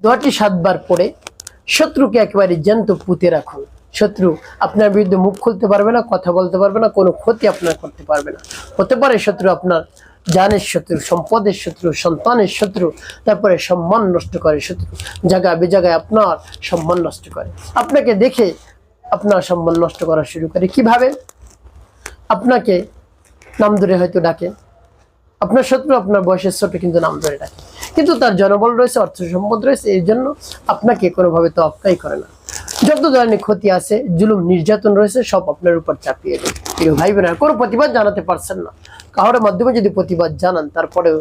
দোয়াটি 7 বার পড়ে শত্রুকে একেবারে জ্যান্ত পুঁতে রাখুন। শত্রু আপনার বিরুদ্ধে মুখ খুলতে পারবে না, কথা বলতে পারবে না, কোনো ক্ষতি আপনার করতে পারবে না। হতে পারে শত্রু আপনার জানের শত্রু, সম্পদের শত্রু, সন্তানের শত্রু, তারপরে সম্মান নষ্ট করে শত্রু, জায়গা বেজায়গায় আপনার সম্মান নষ্ট করে, আপনাকে দেখে আপনার সম্মান নষ্ট করা শুরু করে। কিভাবে? আপনাকে নাম ধরে হয়তো ডাকে, আপনার শত্রু আপনার বয়সের ছোট কিন্তু নাম ধরে ডাকে, কিন্তু তার জনবল রয়েছে, অর্থ সম্পদ রয়েছে, এই জন্য আপনাকে কোনোভাবে তোয়াক্কাই করে না। যত ধরনের ক্ষতি আছে, জুলুম নির্যাতন রয়েছে, সব আপনার উপর চাপিয়ে দেয়। প্রিয় ভাই বোনেরা, কোনো প্রতিবাদ জানাতে পারছেন না, কারোর মাধ্যমে যদি প্রতিবাদ জানান তারপরেও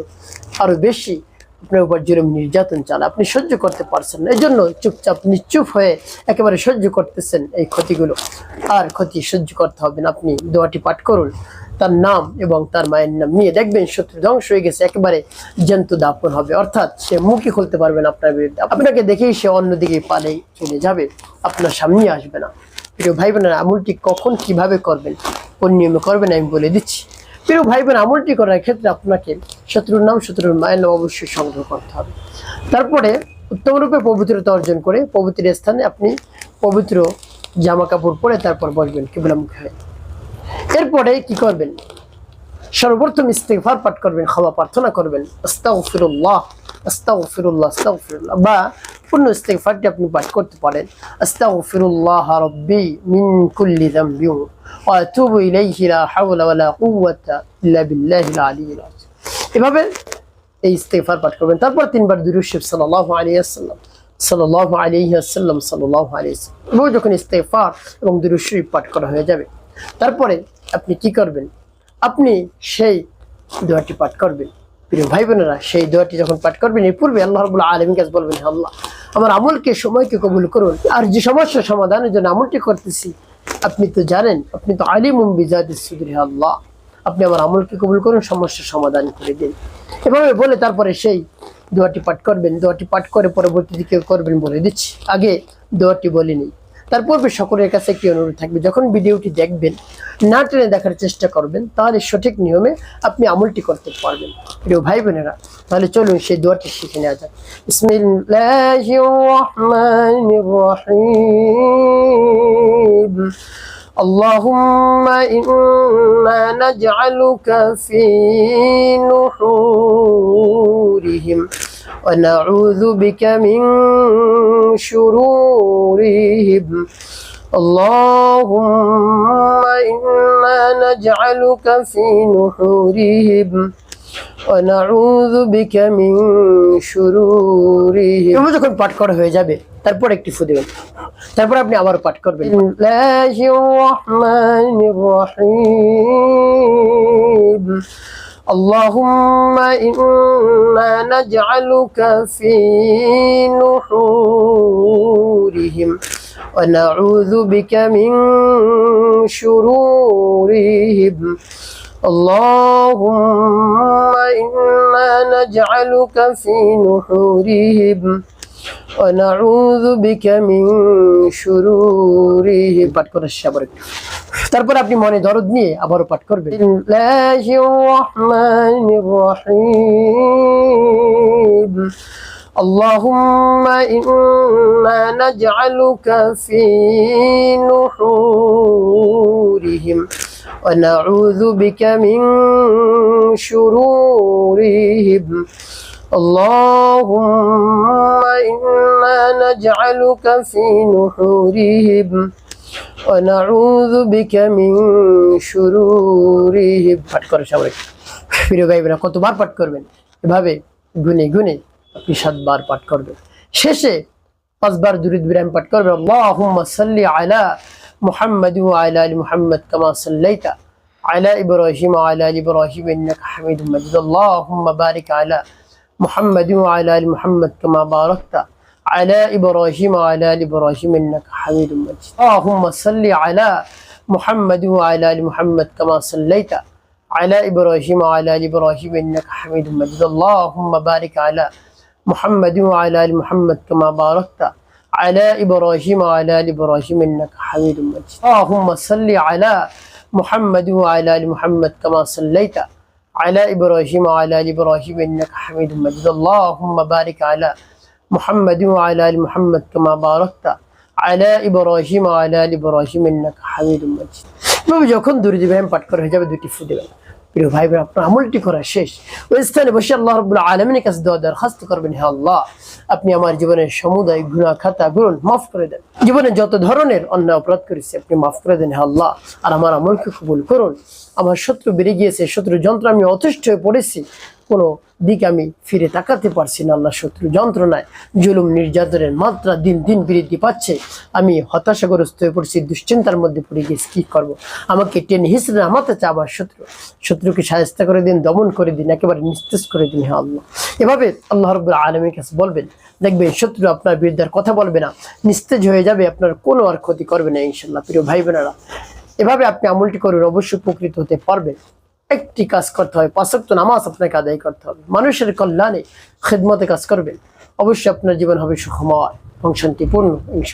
আরো বেশি আপনার উপর জুলুম নির্যাতন চালায়, আপনি সহ্য করতে পারছেন না, এই জন্য চুপচাপ নিশ্চুপ হয়ে একেবারে সহ্য করতেছেন এই ক্ষতিগুলো। আর ক্ষতি সহ্য করতে হবে না, আপনি দোয়াটি পাঠ করুন, তার নাম এবং তার মায়ের নাম নিয়ে, দেখবেন শত্রু ধ্বংস হয়ে গেছে, একেবারে জ্যান্ত দাপন হবে, অর্থাৎ সে মুখই খুলতে পারবে না আপনার বিরুদ্ধে। আপনাকে দেখেই সে অন্যদিকে পালে চলে যাবে, আপনার সামনে আসবে না। প্রিয় ভাই বোনেরা, আমলটি কখন কিভাবে করবেন, কোন নিয়মে করবেন আমি বলে দিচ্ছি। প্রিয় ভাই বোন, আমলটি করার ক্ষেত্রে আপনাকে শত্রুর নাম, শত্রুর মায়ের নাম অবশ্যই সংগ্রহ করতে হবে। তারপরে উত্তম রূপে পবিত্রতা অর্জন করে পবিত্র স্থানে আপনি পবিত্র জামা কাপড় পরে তারপর বসবেন কিবলামুখী হয়ে। এরপরে কি করবেন? সর্বপ্রথম ইস্তিগফার পাঠ করবেন, ক্ষমা প্রার্থনা করবেন, আস্তাগফিরুল্লাহ আস্তাগফিরুল্লাহ আস্তাগফিরুল্লাহ, বা পূর্ণ ইস্তিগফারটি আপনি পাঠ করতে পারেন, আস্তাগফিরুল্লাহ রাব্বি মিন কুল্লি যামবি ওয়া আতুবু ইলাইহি লা হাওলা ওয়া লা কুওয়াতা ইল্লা বিল্লাহিল আলিয়্যিল আযীম। এভাবে এই ইস্তিগফার পাঠ করবেন। তারপর 3 বার দুরূদ শরীফ সাল্লাল্লাহু আলাইহি ওয়াসাল্লাম সাল্লাল্লাহু আলাইহি ওয়াসাল্লাম সাল্লাল্লাহু আলাইহি ওয়াসাল্লাম। এবং যখন ইস্তিগফার এবং দুরূদ শরীফ পাঠ করা হয়ে যাবে, তারপরে আপনি কি করবেন? আপনি সেই দোয়াটি পাঠ করবেন। প্রিয় ভাই বোনেরা, সেই দোয়াটি যখন পাঠ করবেন, এর পূর্বে আল্লাহ রাব্বুল আলামিন কাছে বলবেন, আল্লাহ আমার আমলকে, সময়কে কবুল করুন, আর যে সমস্যা সমাধানের জন্য আমলটি করতেছি আপনি তো জানেন, আপনি তো আলিমুম বিজাতিস সুদূর, হে আল্লাহ আপনি আমার আমলকে কবুল করুন, সমস্যার সমাধান করে দিন। এভাবে বলে তারপরে সেই দোয়াটি পাঠ করবেন। দোয়াটি পাঠ করে পরবর্তীতে কেউ করবেন বলে দিচ্ছি, আগে দোয়াটি বলিনি। তার পূর্বে সকলের কাছে একটি অনুরোধ থাকবে, যখন ভিডিওটি দেখবেন না টেনে দেখার চেষ্টা করবেন, তাহলে সঠিক নিয়মে আপনি আমলটি করতে পারবেন। প্রিয় ভাই বোনেরা, তাহলে চলুন সেই দোয়াটি শিখে নেওয়া যাক। বিসমিল্লাহির রহমানির রহিম। আল্লাহুম্মা ইন্না নাজআলুকা ফি নুহুরিহিম ওয়া নাউযু বিকা মিন শুরুরিহিম। আল্লাহুম্মা ইন্না নাজআলুকা ফি নুহুরিহিম ওয়া নাউযু বিকা মিন শুরুরিহিম। এভাবে যখন পাঠ করা হয়ে যাবে, তারপর একটি ফু দেবেন, তারপর আপনি আবার পাঠ করবেন, বিসমিল্লাহির রহমানির রহিম। আল্লাহুম্মা ইন্না নাজআলুকা ফি নুহুরিহিম ওয়া নাউযু বিকা মিন শুরুরিহিম। আল্লাহুম্মা ইন্না নাজআলুকা ফি নুহুরিহিম ওয়া নাউযু বিকা মিন শুরুরিহিম। পাঠ করার শেষে আবার একটু, তারপর আপনি মনে দরদ নিয়ে আবারও পাঠ করবেন, বিসমিল্লাহির রহমানির রহিম। আল্লাহুম্মা ইন্না নাজআলুকা ফি নুহুরিহিম ওয়া নাউযু বিকা মিন শুরুরিহিম। আল্লাহুম্মা ইন্না নাজআলুকা ফি নুহুরিহিম ওয়া নাউযু বিকা মিন শুরুরিহিম। পাঠ করে সবাই। প্রিয় ভাই বোনেরা, কতবার পাঠ করবেন? এভাবে গুনে গুনে আপনি 7 বার পাঠ করবেন। শেষে 5 বার দুরূদ ইব্রাহিম পাঠ করবেন, আল্লাহুম্মা সাল্লি আলা মুহাম্মাদ ওয়া আলা আলি মুহাম্মাদ কামা সাল্লাইতা আলা ইব্রাহিম ওয়া আলা আলি ইব্রাহিম ইন্নাকা হামিদুম মাজিদ। আল্লাহুম্মা বারিক আলা মুহাম্মাদ ওয়া আলা আলি মুহাম্মাদ কামা বারাকতা আলা ইব্রাহিম ওয়া আলা আলি ইব্রাহিম ইন্নাকা হামিদুম মাজিদ। আল্লাহুম্মা সাল্লি আলা মুহাম্মাদ ওয়া আলা আলি মুহাম্মাদ কামা সাল্লাইতা আলা ইব্রাহিম ওয়া আলা আলি ইব্রাহিম ইন্নাকা হামিদুম মাজিদ। আল্লাহুম্মা বারিক আলা মুহাম্মাদ ওয়া আলা আলি মুহাম্মাদ কামা বারাকতা আলা ইব্রাহিম ওয়া আলা আলি ইব্রাহিম ইন্নাকা হামিদুম মাজিদ। আল্লাহুম্মা সাল্লি আলা মুহাম্মাদ ওয়া আলা আলি মুহাম্মাদ কামা সাল্লাইতা আলা ইব্রাহিম ওয়া আলা আলি ইব্রাহিম ইন্নাকা হামিদুম মাজিদ। আল্লাহুম্মা বারিক আলা মুহাম্মাদি ওয়া আলা আলি মুহাম্মাদ কামা বারাকতা আলা ইব্রাহিম ওয়া আলা আলি ইব্রাহিম ইন্নাকা হামিদুম মাজিদ। এভাবে যখন দরুদ ইব্রাহিম পাঠ করা হয়ে যাবে, দুটি ফু দেবেন। প্রিয় ভাই বোন, আপনার আমলটি করা শেষ। ওই স্থানে বসে আল্লাহ রাব্বুল আলামিনের কাছে দোয়া দরখাস্ত করবেন, হে আল্লাহ, আপনি আমার জীবনের সমুদায় গুনাহ খাতা গুণ মাফ করে দেন। জীবনে যত ধরনের অন্যায় অপরাধ করেছি আপনি মাফ করে দেন, হে আল্লাহ। আর আমার আমলকে কবুল করুন। আমার শত্রু বেড়ে গিয়েছে, শত্রু যন্ত্র, আমি অতিষ্ঠ হয়ে পড়েছি, কোনো দিকে আমি ফিরে তাকাতে পারছি না। আল্লাহ, শত্রু যন্ত্রণায় জুলুম নির্যাতনের মাত্রা দিন দিন বৃদ্ধি পাচ্ছে। আমি হতাশাগ্রস্ত হয়ে পড়ছি, দুশ্চিন্তার মধ্যে পড়ে গেছি, কি করব? আমাকে টেনে হিসেবে নামাতে চা আমার শত্রুকে সাহায্য করে দিন, দমন করে দিন, একেবারে নিস্তেজ করে দিন, হে আল্লাহ। এভাবে আল্লাহ রাব্বুল আলামিনের কাছে বলবেন, দেখবেন শত্রু আপনার বিরুদ্ধে আর কথা বলবে না, নিস্তেজ হয়ে যাবে, আপনার কোনো আর ক্ষতি করবে না ইনশাআল্লাহ। প্রিয় ভাই বোনেরা, এভাবে আপনি আমলটি করুন, অবশ্যই উপকৃত হতে পারবেন। একটি কাজ করতে হবে, 5 ওয়াক্ত নামাজ আপনাকে আদায় করতে হবে, মানুষের কল্যাণে খিদমতে কাজ করবেন, অবশ্যই আপনার জীবন হবে সুখময় এবং শান্তিপূর্ণ ইনশাআল্লাহ।